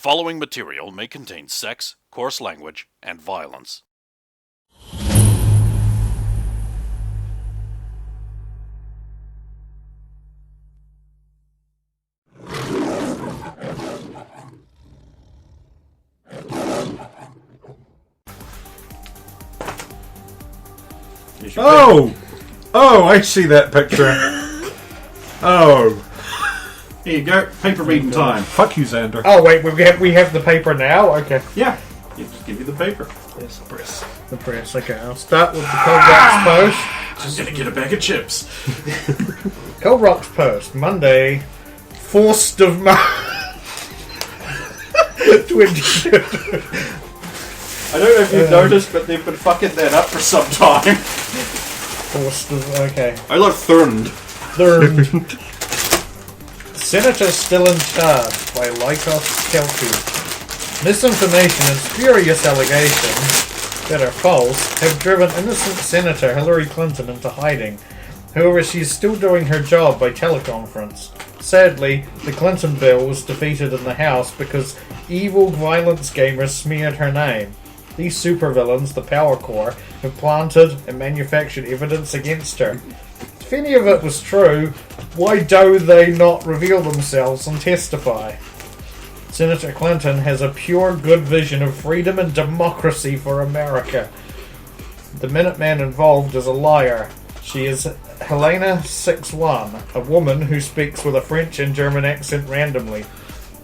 following material may contain sex, coarse language, and violence. Oh! Oh, I see that picture. Oh. Here you go, paper reading time. Fuck you, Xander. Oh wait, we have the paper now? Okay. Yeah, just give you the paper. Yes, the press. The press, okay. I'll start with the Cold Rocks Post. I'm gonna get a bag of chips. Cold Rocks Post, Monday, 1st of March. 22. I don't know if you've noticed, but they've been fucking that up for some time. 1st of, okay. I love Thurned. Third. Senator Still in Charge by Lycos Kelty. Misinformation and spurious allegations that are false have driven innocent Senator Hillary Clinton into hiding. However, she is still doing her job by teleconference. Sadly, the Clinton bill was defeated in the House because evil violence gamers smeared her name. These supervillains, the Power Corps, have planted and manufactured evidence against her. If any of it was true, why do they not reveal themselves and testify? Senator Clinton has a pure good vision of freedom and democracy for America. The Minuteman involved is a liar. She is Helena 61, a woman who speaks with a French and German accent randomly.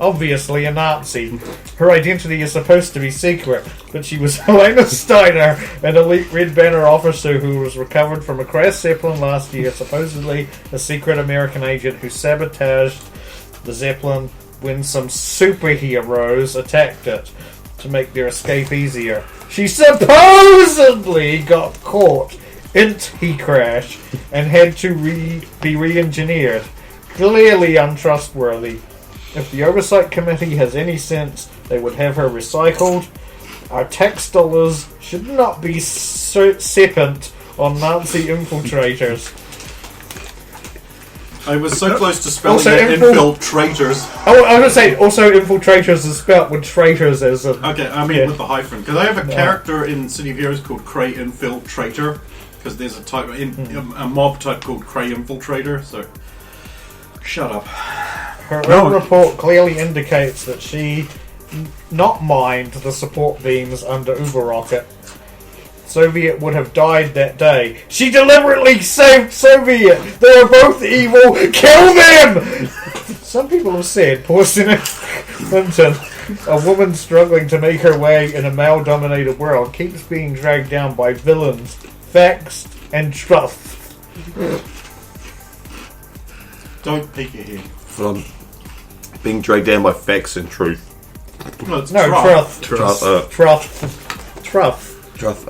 Obviously a Nazi. Her identity is supposed to be secret, but she was Helena Steiner, an elite Red Banner officer who was recovered from a crash Zeppelin last year, supposedly a secret American agent who sabotaged the Zeppelin when some superheroes attacked it to make their escape easier. She supposedly got caught in the crash and had to be re-engineered. Clearly untrustworthy. If the Oversight Committee has any sense, they would have her recycled. Our tax dollars should not be spent on Nazi infiltrators. I was so close to spelling that infiltrators. Oh, I was going to say, also infiltrators is spelled with traitors as a... Okay, I mean with the hyphen. Because I have a character in City of Heroes called Cray Infiltrator. Because there's a type a mob type called Cray Infiltrator, so... Shut up. Her own report clearly indicates that she not mined the support beams under Uber-Rocket. Soviet would have died that day. She deliberately saved Soviet! They are both evil! Kill them! Some people have said, poor Senator Clinton, a woman struggling to make her way in a male-dominated world, keeps being dragged down by villains, facts, and truth. Don't peek your head. From being dragged down by facts and truth. No, it's truth. Truth. Yeah.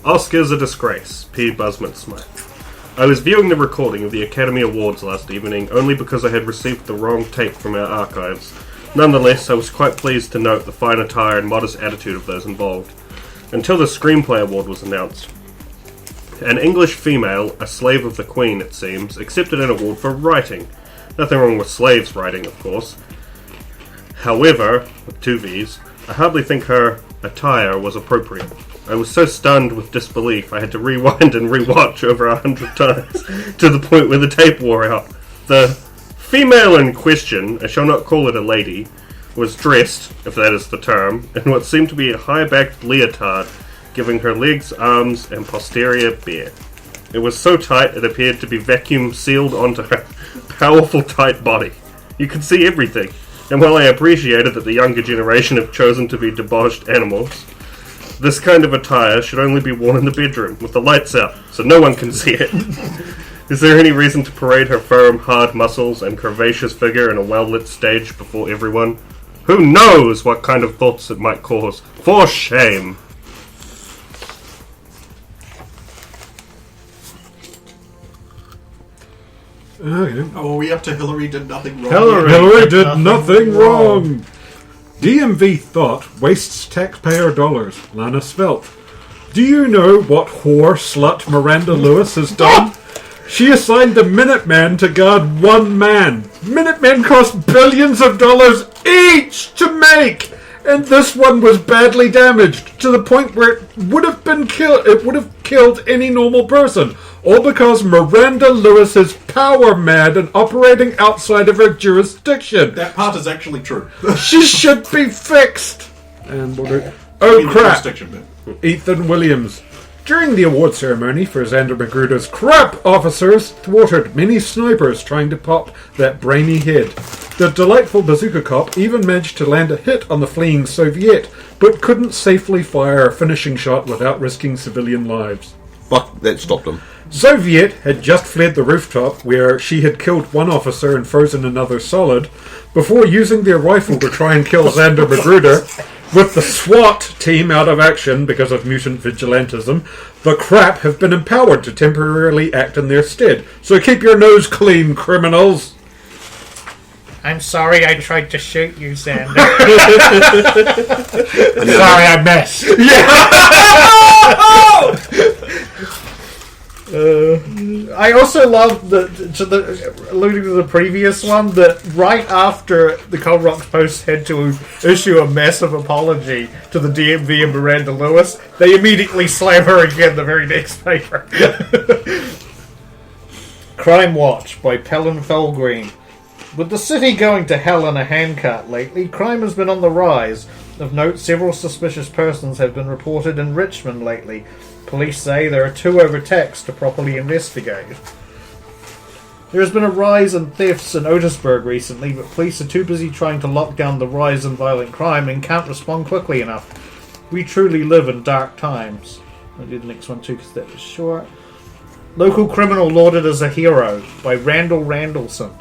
Oscar's a disgrace. P. Busman Smith. I was viewing the recording of the Academy Awards last evening only because I had received the wrong tape from our archives. Nonetheless, I was quite pleased to note the fine attire and modest attitude of those involved. Until the Screenplay Award was announced. An English female, a slave of the Queen, it seems, accepted an award for writing. Nothing wrong with slaves writing, of course. However, with two V's, I hardly think her attire was appropriate. I was so stunned with disbelief I had to rewind and rewatch over 100 times, to the point where the tape wore out. The female in question, I shall not call it a lady, was dressed, if that is the term, in what seemed to be a high-backed leotard, giving her legs, arms, and posterior bare. It was so tight it appeared to be vacuum-sealed onto her powerful, tight body. You could see everything, and while I appreciated that the younger generation have chosen to be debauched animals, this kind of attire should only be worn in the bedroom, with the lights out, so no one can see it. Is there any reason to parade her firm, hard muscles and curvaceous figure in a well-lit stage before everyone? Who knows what kind of thoughts it might cause? For shame! Okay. Oh, we up to Hillary did nothing wrong. Hillary did nothing wrong. DMV thought wastes taxpayer dollars. Lana Svelte. Do you know what whore slut Miranda Lewis has done? She assigned the Minutemen to guard one man. Minutemen cost billions of dollars each to make, and this one was badly damaged to the point where it would have been killed. It would have killed any normal person, all because Miranda Lewis is power mad and operating outside of her jurisdiction. That part is actually true. She should be fixed. And we'll do. I Oh mean, the crap! jurisdiction bit. Ethan Williams. During the award ceremony for Xander Magruder's crap, officers thwarted many snipers trying to pop that brainy head. The delightful bazooka cop even managed to land a hit on the fleeing Soviet, but couldn't safely fire a finishing shot without risking civilian lives. Fuck, that stopped him. Soviet had just fled the rooftop where she had killed one officer and frozen another solid before using their rifle to try and kill Xander Magruder. With the SWAT team out of action because of mutant vigilantism, the crap have been empowered to temporarily act in their stead. So keep your nose clean, criminals! I'm sorry I tried to shoot you, Xander. Sorry, I missed. I also love alluding to the previous one, that right after the Cold Rocks Post had to issue a massive apology to the DMV and Miranda Lewis, they immediately slam her again the very next paper. Crime Watch by Pelin Felgreen. With the city going to hell in a handcart lately, crime has been on the rise. Of note, several suspicious persons have been reported in Richmond lately. Police say there are 2 overtaxed to properly investigate. There has been a rise in thefts in Otisburg recently, but police are too busy trying to lock down the rise in violent crime and can't respond quickly enough. We truly live in dark times. I'll do the next one too because that was short. Local criminal lauded as a hero by Randall Randallson.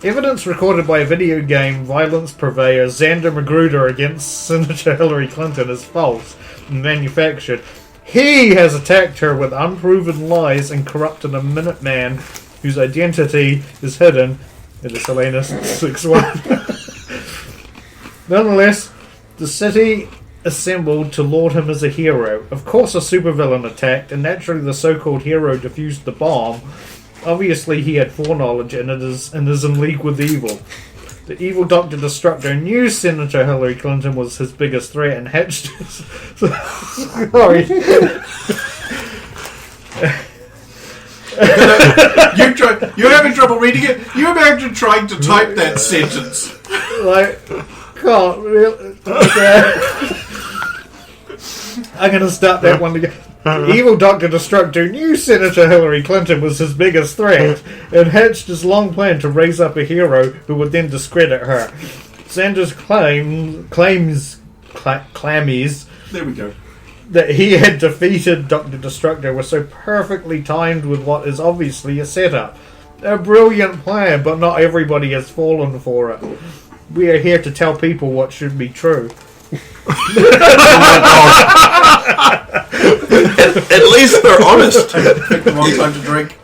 Evidence recorded by video game violence purveyor Xander Magruder against Senator Hillary Clinton is false and manufactured. He has attacked her with unproven lies and corrupted a Minuteman whose identity is hidden in the Selenas 6-1. Nonetheless, the city assembled to laud him as a hero. Of course a supervillain attacked, and naturally the so-called hero defused the bomb. Obviously he had foreknowledge and is in league with evil. The evil Dr. Destructor knew Senator Hillary Clinton was his biggest threat and hatched his... Sorry. You're having trouble reading it? You imagine trying to type that sentence. Like, can't really... Okay. I'm going to start that one again. The evil Dr. Destructor knew Senator Hillary Clinton was his biggest threat and hatched his long plan to raise up a hero who would then discredit her. Sanders claims There we go. that he had defeated Dr. Destructor was so perfectly timed with what is obviously a setup. A brilliant plan, but not everybody has fallen for it. We are here to tell people what should be true. At least they're honest. Picked the wrong time to drink.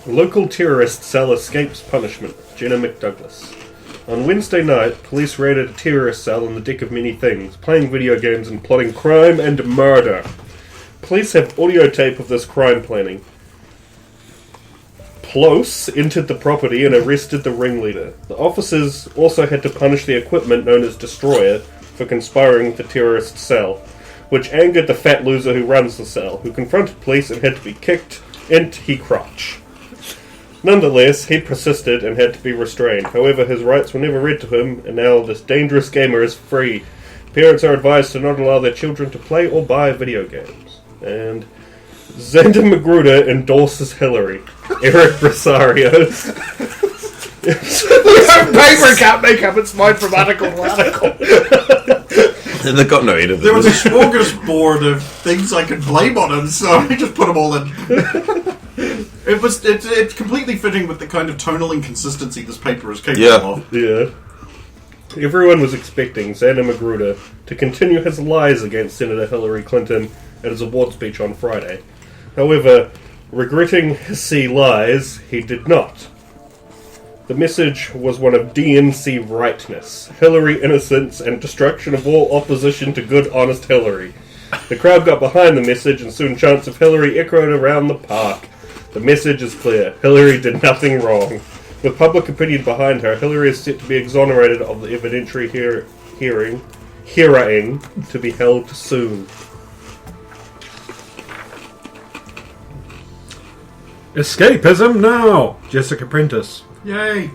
Local terrorist cell escapes punishment. Jenna McDouglas. On Wednesday night, police raided a terrorist cell in the deck of many things, playing video games and plotting crime and murder. Police have audio tape of this crime planning. Plos entered the property and arrested the ringleader. The officers also had to punish the equipment known as Destroyer for conspiring with the terrorist cell, which angered the fat loser who runs the cell, who confronted police and had to be kicked into he crotch. Nonetheless, he persisted and had to be restrained. However, his rights were never read to him, and now this dangerous gamer is free. Parents are advised to not allow their children to play or buy video games. And Xander Magruder endorses Hillary. Eric Bressarios. Paper can't make up its mind from article to article. They've got no editors. There was a smorgasbord of things I could blame on him, so I just put them all in. It's completely fitting with the kind of tonal inconsistency this paper is capable of. Yeah. Everyone was expecting Xander Magruder to continue his lies against Senator Hillary Clinton at his award speech on Friday. However, regretting his lies, he did not. The message was one of DNC rightness, Hillary innocence, and destruction of all opposition to good, honest Hillary. The crowd got behind the message, and soon chants of Hillary echoed around the park. The message is clear. Hillary did nothing wrong. With public opinion behind her, Hillary is set to be exonerated of the evidentiary hearing to be held soon. Escapism now! Jessica Prentice. Yay!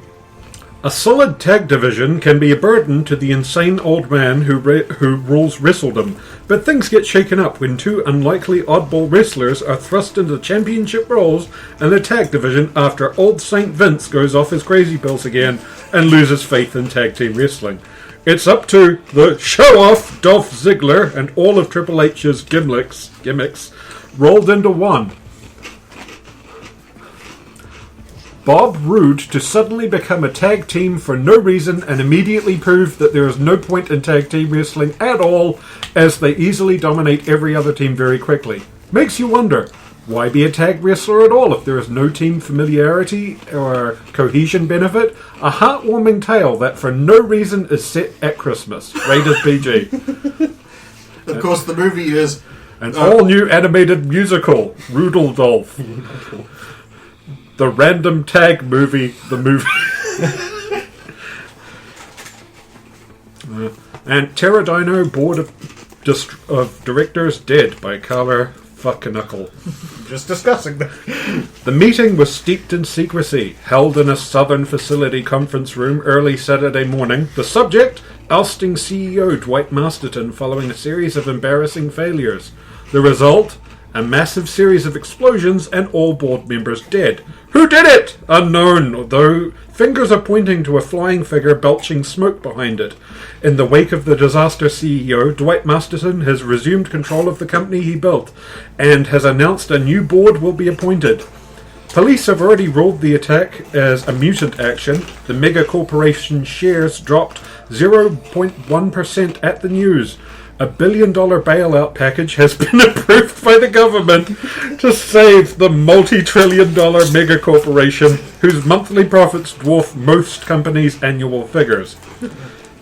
A solid tag division can be a burden to the insane old man who rules wrestledom, but things get shaken up when two unlikely oddball wrestlers are thrust into championship roles in the tag division after old St. Vince goes off his crazy pills again and loses faith in tag team wrestling. It's up to the show-off Dolph Ziggler and all of Triple H's gimmicks rolled into one. Bob Roode to suddenly become a tag team for no reason and immediately prove that there is no point in tag team wrestling at all, as they easily dominate every other team very quickly. Makes you wonder, why be a tag wrestler at all if there is no team familiarity or cohesion benefit? A heartwarming tale that for no reason is set at Christmas. Rated PG. Of course, the movie is An all-new animated musical, Rudolph. The random tag movie, the movie. And Pterodino Board of Directors dead by Carla Fuckanuckle. Just discussing that. The meeting was steeped in secrecy, held in a southern facility conference room early Saturday morning. The subject, ousting CEO Dwight Masterton following a series of embarrassing failures. The result, a massive series of explosions and all board members dead. Who did it? Unknown, though fingers are pointing to a flying figure belching smoke behind it. In the wake of the disaster CEO, Dwight Masterton has resumed control of the company he built and has announced a new board will be appointed. Police have already ruled the attack as a mutant action. The mega corporation shares dropped 0.1% at the news. A $1 billion bailout package has been approved by the government to save the multi-trillion-dollar mega corporation whose monthly profits dwarf most companies' annual figures.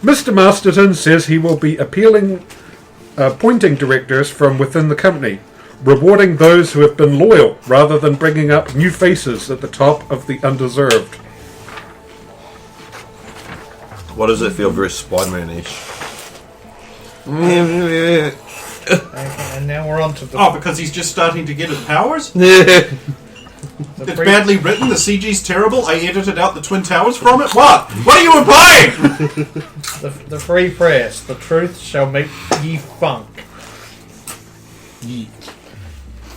Mr. Masterton says he will be appointing directors from within the company, rewarding those who have been loyal rather than bringing up new faces at the top of the undeserved. Why does it feel very Spider-Man-ish? Okay, and now we're on to the... Oh, because he's just starting to get his powers? the It's pre- badly written, the CG's terrible, I edited out the Twin Towers from it? What? What are you implying? the free press. The truth shall make ye funk.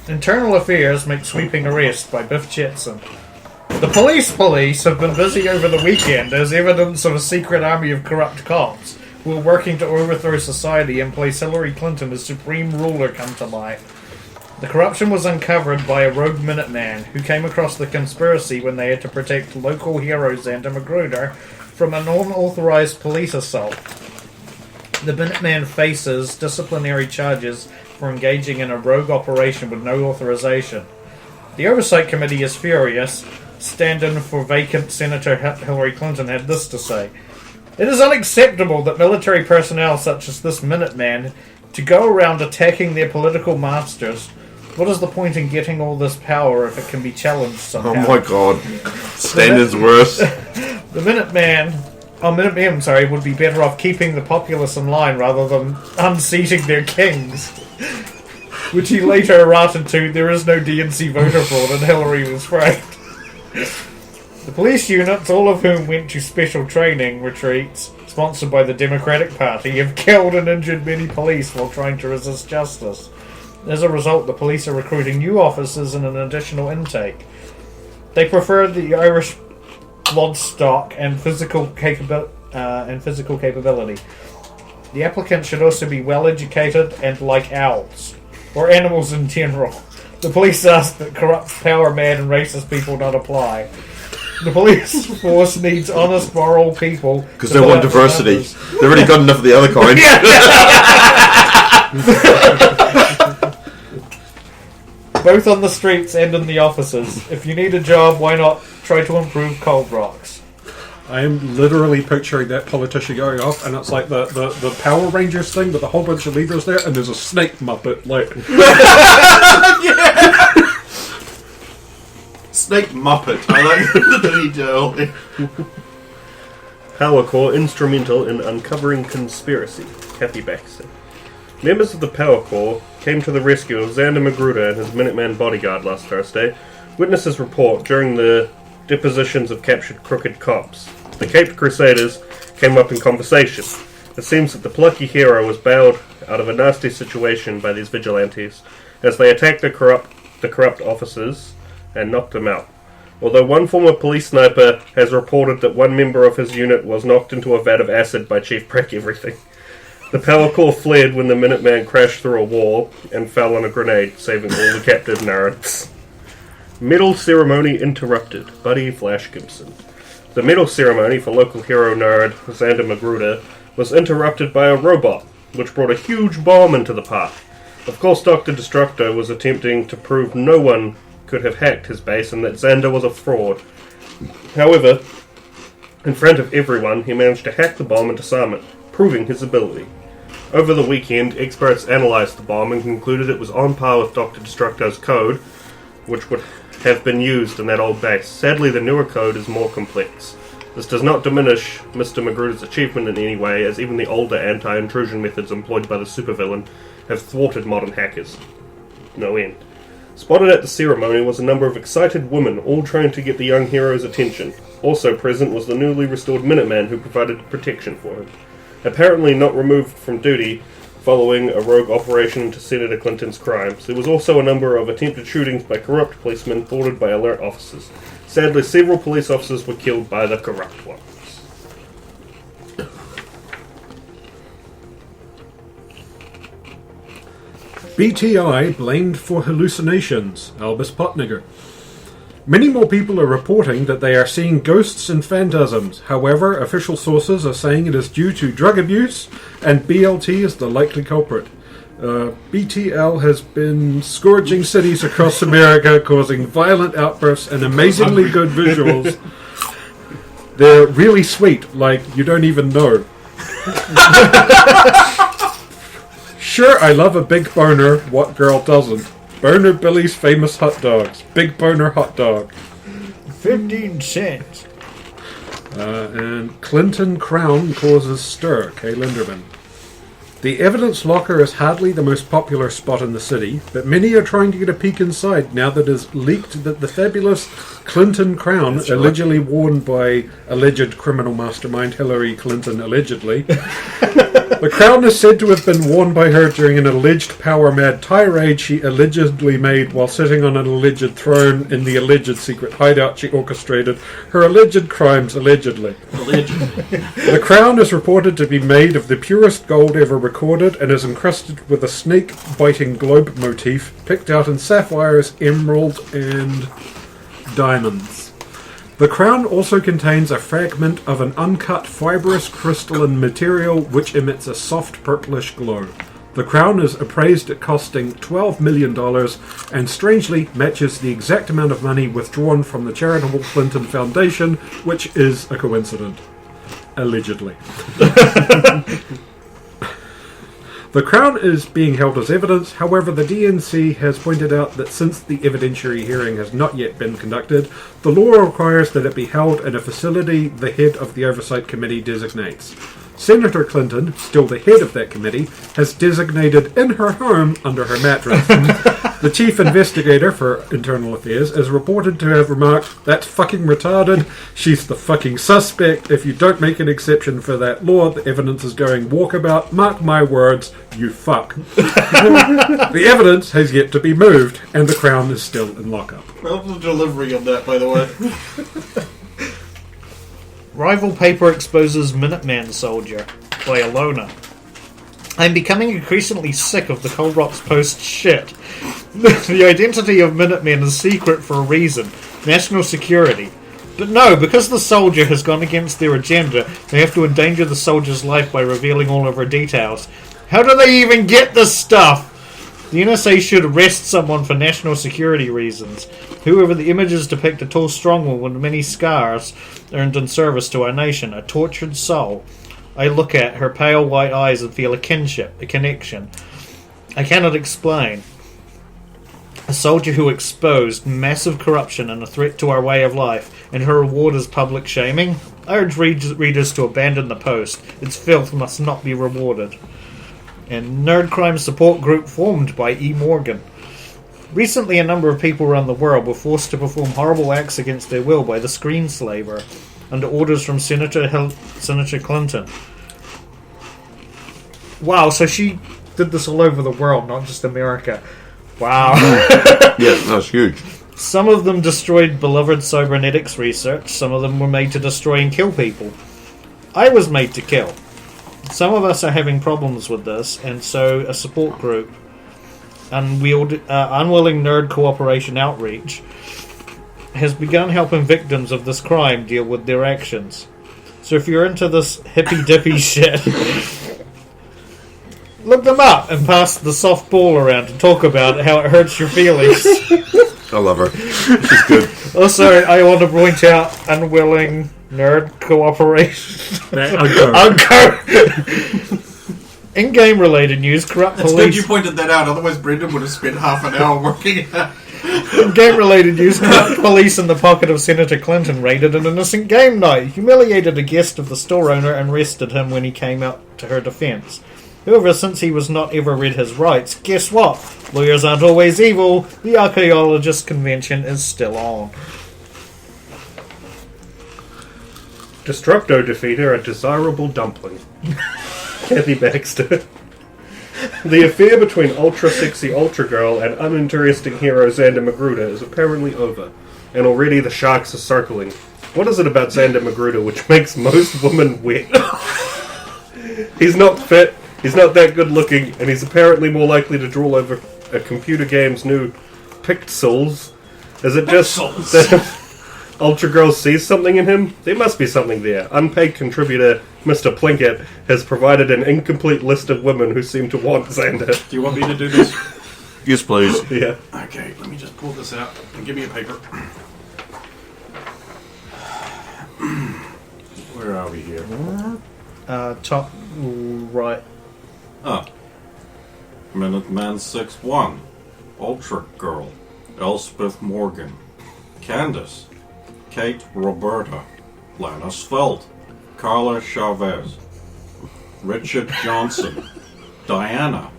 Internal Affairs make sweeping arrest by Biff Jetson. The police have been busy over the weekend as evidence of a secret army of corrupt cops who are working to overthrow society and place Hillary Clinton as supreme ruler come to light. The corruption was uncovered by a rogue Minuteman who came across the conspiracy when they had to protect local hero Xander Magruder from an unauthorized police assault. The Minuteman faces disciplinary charges for engaging in a rogue operation with no authorization. The Oversight Committee is furious. Stand-in for vacant Senator Hillary Clinton had this to say. It is unacceptable that military personnel such as this Minuteman to go around attacking their political masters. What is the point in getting all this power if it can be challenged somehow? Oh my god. Standard's worse. The Minutemen would be better off keeping the populace in line rather than unseating their kings. Which he later errated to, there is no DNC voter fraud and Hillary was framed. The police units, all of whom went to special training retreats, sponsored by the Democratic Party, have killed and injured many police while trying to resist justice. As a result, the police are recruiting new officers and an additional intake. They prefer the Irish blood stock and physical capability. The applicants should also be well educated and like owls, or animals in general. The police ask that corrupt, power-mad and racist people not apply. The police force needs honest, moral people. Because they want diversity. They've already got enough of the other kind. Both on the streets and in the offices. If you need a job, why not try to improve Cold Rocks? I am literally picturing that politician going off, and it's like the Power Rangers thing with a whole bunch of leaders there, and there's a snake muppet, like... Snake Muppet. I like the detail. Power Core instrumental in uncovering conspiracy. Kathy Baxter. Members of the Power Core came to the rescue of Xander Magruder and his Minuteman bodyguard last Thursday. Witnesses report during the depositions of captured crooked cops. The Caped Crusaders came up in conversation. It seems that the plucky hero was bailed out of a nasty situation by these vigilantes as they attacked the corrupt officers and knocked them out. Although one former police sniper has reported that one member of his unit was knocked into a vat of acid by Chief Break Everything. The Power Core fled when the Minuteman crashed through a wall and fell on a grenade, saving all the captive Narrans. Medal ceremony interrupted. Buddy Flash Gibson. The medal ceremony for local hero nerd Xander Magruder was interrupted by a robot, which brought a huge bomb into the park. Of course, Dr. Destructo was attempting to prove no one could have hacked his base and that Xander was a fraud. However, in front of everyone, he managed to hack the bomb and disarm it, proving his ability. Over the weekend, experts analysed the bomb and concluded it was on par with Dr. Destructo's code, which would have been used in that old base. Sadly, the newer code is more complex. This does not diminish Mr. Magruder's achievement in any way, as even the older anti-intrusion methods employed by the supervillain have thwarted modern hackers. No end. Spotted at the ceremony was a number of excited women, all trying to get the young hero's attention. Also present was the newly restored Minuteman, who provided protection for him. Apparently not removed from duty following a rogue operation into Senator Clinton's crimes. There was also a number of attempted shootings by corrupt policemen thwarted by alert officers. Sadly, several police officers were killed by the corrupt ones. BTI blamed for hallucinations. Albus Potniger. Many more people are reporting that they are seeing ghosts and phantasms. However, official sources are saying it is due to drug abuse, and BLT is the likely culprit. BTL has been scourging cities across America, causing violent outbursts and amazingly good visuals. They're really sweet, like you don't even know. Sure, I love a big boner. What girl doesn't? Boner Billy's famous hot dogs. Big boner hot dog. 15 cents. And Clinton crown causes stir. Kay Linderman. The evidence locker is hardly the most popular spot in the city, but many are trying to get a peek inside now that it is leaked that the fabulous Clinton crown, allegedly worn by alleged criminal mastermind Hillary Clinton, allegedly. The crown is said to have been worn by her during an alleged power-mad tirade she allegedly made while sitting on an alleged throne in the alleged secret hideout she orchestrated her alleged crimes, allegedly. The crown is reported to be made of the purest gold ever recorded and is encrusted with a snake-biting globe motif picked out in sapphires, emerald, and diamonds. The crown also contains a fragment of an uncut fibrous crystalline material which emits a soft purplish glow. The crown is appraised at costing $12 million and strangely matches the exact amount of money withdrawn from the charitable Clinton Foundation, which is a coincidence. Allegedly. The crown is being held as evidence. However, the DNC has pointed out that since the evidentiary hearing has not yet been conducted, the law requires that it be held in a facility the head of the Oversight Committee designates. Senator Clinton, still the head of that committee, has designated in her home under her mattress. The chief investigator for internal affairs is reported to have remarked, "That's fucking retarded. She's the fucking suspect. If you don't make an exception for that law, the evidence is going walkabout. Mark my words, you fuck." The evidence has yet to be moved, and the crown is still in lockup. Well, the delivery on that, by the way. Rival paper exposes Minuteman soldier by Alona. I'm becoming increasingly sick of the Cold Rocks Post shit. The identity of Minutemen is secret for a reason. National security. But no, because the soldier has gone against their agenda, they have to endanger the soldier's life by revealing all of her details. How do they even get this stuff? The NSA should arrest someone for national security reasons. Whoever, the images depict a tall, strong woman with many scars earned in service to our nation, a tortured soul. I look at her pale white eyes and feel a kinship, a connection. I cannot explain. A soldier who exposed massive corruption and a threat to our way of life, and her reward is public shaming? I urge readers to abandon the post. Its filth must not be rewarded. And Nerd Crime Support Group formed by E. Morgan. Recently, a number of people around the world were forced to perform horrible acts against their will by the screenslaver, under orders from Senator Clinton. Wow, so she did this all over the world, not just America. Wow. Yeah, that's huge. Some of them destroyed beloved cybernetics research. Some of them were made to destroy and kill people. I was made to kill. Some of us are having problems with this, and so a support group, Unwilling Nerd Cooperation Outreach, has begun helping victims of this crime deal with their actions. So if you're into this hippy-dippy shit, look them up and pass the soft ball around to talk about how it hurts your feelings. I love her. She's good. Also, I want to point out Unwilling Nerd Cooperation. Unco. In-game related news, corrupt It's good police... you pointed that out, otherwise Brendan would have spent half an hour working it out. In game-related news, corrupt police in the pocket of Senator Clinton raided an innocent game night, humiliated a guest of the store owner, and arrested him when he came out to her defense. However, since he was not ever read his rights, guess what? Lawyers aren't always evil. The archaeologist convention is still on. Destructo defeater, a desirable dumpling. Kathy Baxter. The affair between ultra-sexy Ultra Girl and uninteresting hero Xander Magruder is apparently over, and already the sharks are circling. What is it about Xander Magruder which makes most women wet? He's not fit, he's not that good looking, and he's apparently more likely to drool over a computer game's new Pixels. Is it just that Ultra Girl sees something in him? There must be something there. Unpaid contributor Mr. Plinkett has provided an incomplete list of women who seem to want Xander. Do you want me to do this? Yes, please. Yeah. Okay, let me just pull this out and give me a paper. Where are we here? Top right. Minuteman 6-1, Ultra Girl, Elspeth Morgan, Candace, Kate Roberta, Lana Svelte, Carla Chavez, Richard Johnson, Diana,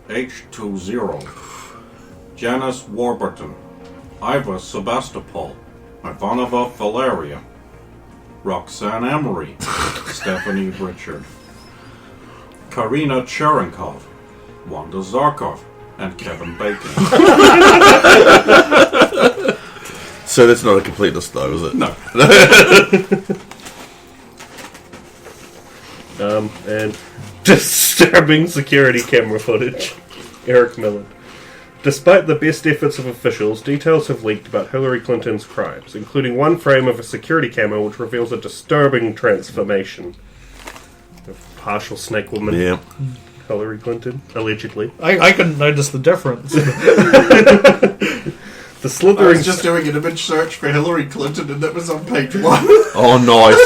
H20, Janice Warburton, Iva Sebastopol, Ivanova Valeria, Roxanne Emery, Stephanie Richard, Karina Cherenkov, Wanda Zarkov, and Kevin Bacon. So that's not a complete list, though, is it? No. And disturbing security camera footage. Eric Miller. Despite the best efforts of officials, details have leaked about Hillary Clinton's crimes, including one frame of a security camera which reveals a disturbing transformation. A partial snake woman. Yeah. Hillary Clinton, allegedly. I couldn't notice the difference. The I slithering... was just doing an image search for Hillary Clinton and that was on page 1. Oh, nice.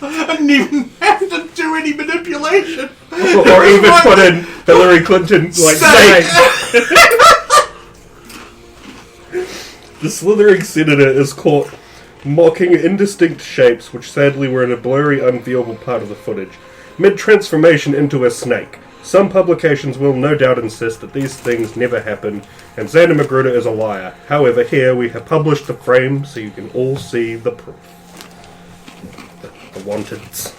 I didn't even have to do any manipulation. or even put in Hillary Clinton, like, Snake. The slithering senator is caught mocking indistinct shapes which sadly were in a blurry, unviewable part of the footage, mid-transformation into a snake. Some publications will no doubt insist that these things never happened, and Xander Magruder is a liar. However, here we have published the frame so you can all see the proof. The wanteds.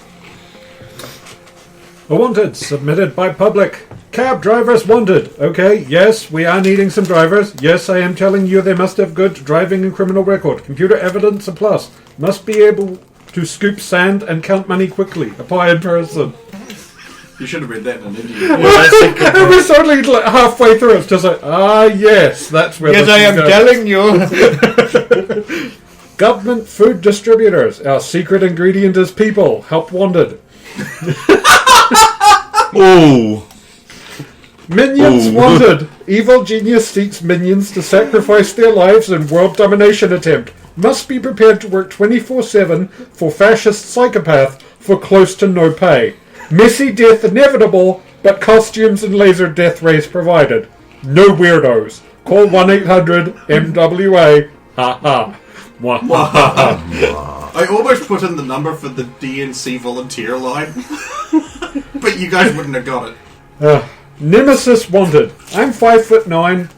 A wanted, submitted by public. Cab drivers wanted. Okay, yes, we are needing some drivers. Yes, I am telling you they must have good driving and criminal record. Computer evidence a plus. Must be able to scoop sand and count money quickly. Apply in person. You should have read that in an Indian. It was only like halfway through. It's just like, yes, that's where Yes, this I is am going. telling you. Government food distributors. Our secret ingredient is people. Help wanted. Ooh. Minions Ooh. wanted. Evil genius seeks minions to sacrifice their lives in world domination attempt. Must be prepared to work 24/7 for fascist psychopath for close to no pay. Messy death inevitable, but costumes and laser death rays provided. No weirdos. Call 1-800-MWA. Ha ha. I almost put in the number for the DNC volunteer line, but you guys wouldn't have got it. Nemesis wanted. I'm 5'9",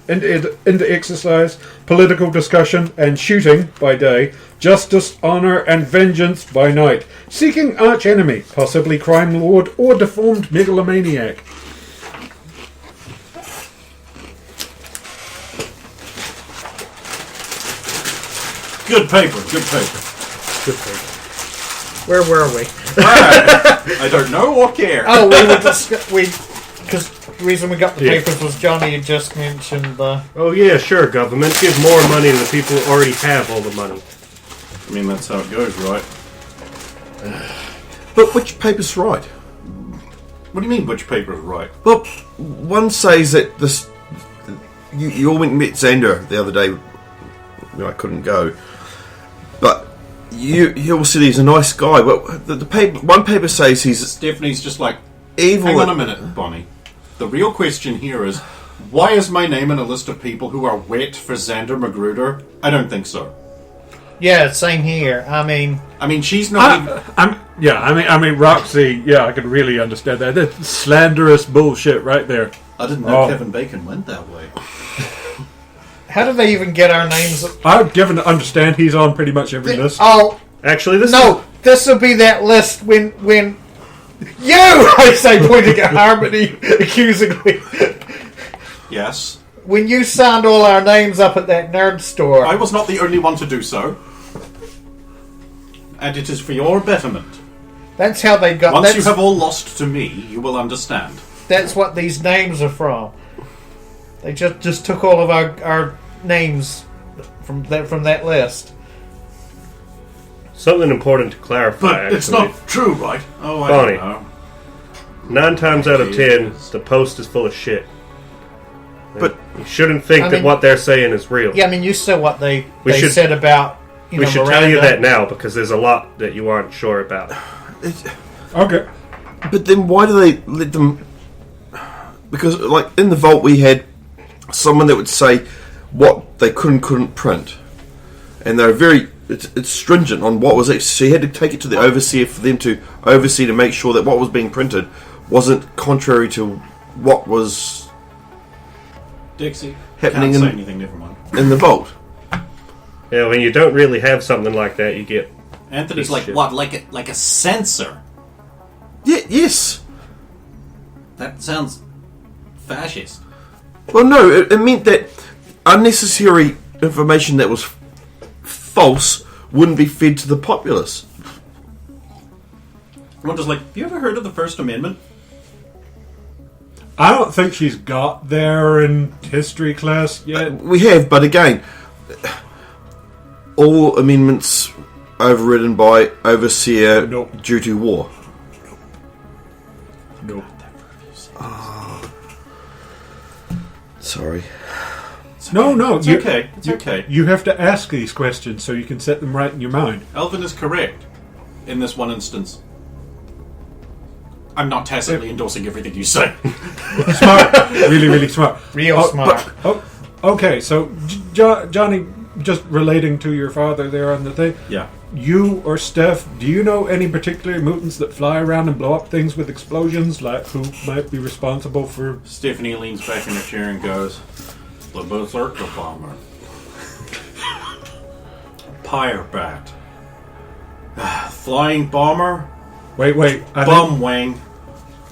into exercise, political discussion, and shooting by day. Justice, honor, and vengeance by night. Seeking arch-enemy, possibly crime lord or deformed megalomaniac. Good paper, good paper. Where were we? I don't know or care. Oh, we were because the reason we got the papers was Johnny had just mentioned the... Oh yeah, sure, government. Give more money to the people who already have all the money. I mean, that's how it goes, right? But which paper's right? What do you mean, which paper is right? Well, one says that this... You all went and met Xander the other day. I couldn't go. But you all said he's a nice guy. Well, the paper, one paper says he's... Stephanie's just like, evil. hang on a minute, Bonnie. The real question here is, why is my name in a list of people who are wet for Xander Magruder? I don't think so. Yeah, same here. I mean, she's not even... Roxy, I can really understand that. That's slanderous bullshit right there. I didn't know Kevin Bacon went that way. how do they even get our names? I've given to understand he's on pretty much every list. Oh, Actually, this this will be that list when you, I say, pointing at Harmony accusingly. Yes. When you signed all our names up at that nerd store. I was not the only one to do so. And it is for your betterment. That's how they got... Once you have all lost to me, you will understand. That's what these names are from. They just took all of our names from that list. something important to clarify. But actually. it's not true, right? Oh, I Bonnie. don't know. 9 times out of 10, the Post is full of shit. But you shouldn't think that what they're saying is real. Yeah, I mean, you saw what they should- said about we should Miranda. tell you that now because there's a lot that you aren't sure about. Okay. But then why do they let them... Because, like, in the vault we had someone that would say what they couldn't print. And they're very... It's stringent on what was... So you had to take it to the overseer for them to oversee to make sure that what was being printed wasn't contrary to what was Dixie, happening can't say anything, never mind. in the vault. Yeah, when you don't really have something like that, you get... Anthony's Piece of like, shit. what? Like a censor? Yeah, yes. That sounds fascist. Well, no, it meant that unnecessary information that was false wouldn't be fed to the populace. One just like, have you ever heard of the First Amendment? I don't think she's got there in history class yet. We have, but again, all amendments overridden by overseer Nope. due to war. Nope. Sorry. No, It's okay. It's okay. You have to ask these questions so you can set them right in your mind. Elvin is correct in this one instance. I'm not tacitly endorsing everything you say. Smart. Really, really smart. Real smart. Okay, so Johnny, just relating to your father there on the thing. Yeah. You or Steph, do you know any particular mutants that fly around and blow up things with explosions? Like, who might be responsible for... Stephanie leans back in her chair and goes, the Berserker Bomber. Pyre Bat. Flying Bomber. Wait. Bum Wing.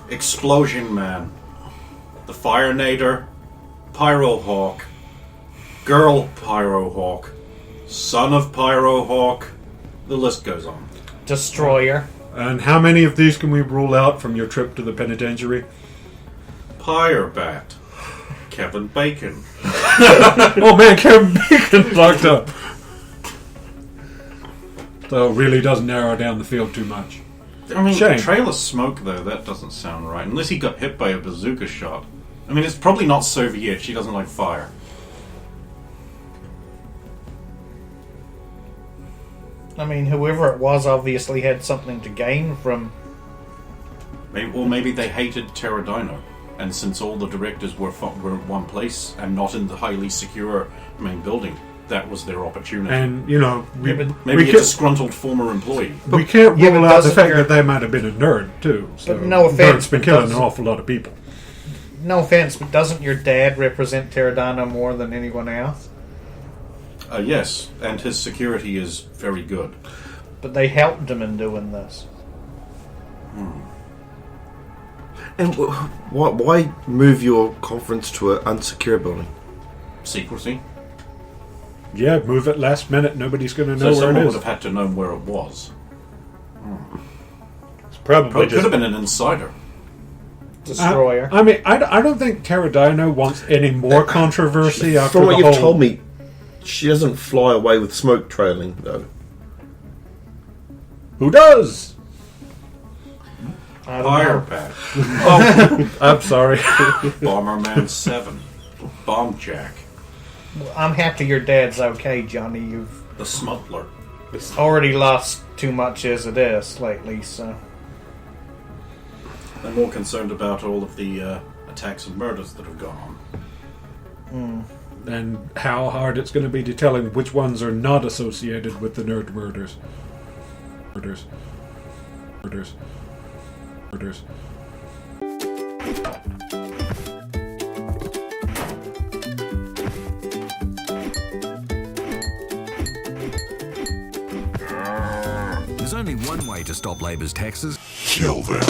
Explosion Man. The Fire Nader. Pyro Hawk. Girl Pyro Hawk. Son of Pyro Hawk. The list goes on. Destroyer. And how many of these can we rule out from your trip to the penitentiary? Pyre Bat. Kevin Bacon. Oh man, Kevin Bacon's locked up. So it really does narrow down the field too much. I mean, Shame. Trail of Smoke, though, that doesn't sound right. Unless he got hit by a bazooka shot. I mean, it's probably not Soviet. She doesn't like fire. I mean, whoever it was obviously had something to gain from Maybe they hated Terradino, and since all the directors were in one place and not in the highly secure main building, that was their opportunity. And, you know, Maybe a disgruntled former employee. we can't Yeah, rule but out the doesn't fact your- that they might have been a nerd, too. So But no offense, Nerd's been but killing an does- awful lot of people. No offense, but doesn't your dad represent Terradino more than anyone else? Yes, and his security is very good. But they helped him in doing this. And why move your conference to an unsecure building? Secrecy. Yeah, move it last minute. Nobody's going to So know where someone it would is. have had to know where it was. It's probably Could just... have been an insider. Destroyer. I mean, I don't think Terradino wants any more controversy after From the what whole... you've told me, she doesn't fly away with smoke trailing, though. Who does? I don't Fire know. pack. I'm sorry. Bomberman 7. Bomb Jack. I'm happy your dad's okay, Johnny. You've The Smuggler. already lost too much as it is lately, so... I'm more concerned about all of the attacks and murders that have gone on. And how hard it's going to be to tell him which ones are not associated with the nerd murders. Murders. There's only one way to stop Labor's taxes. Kill them.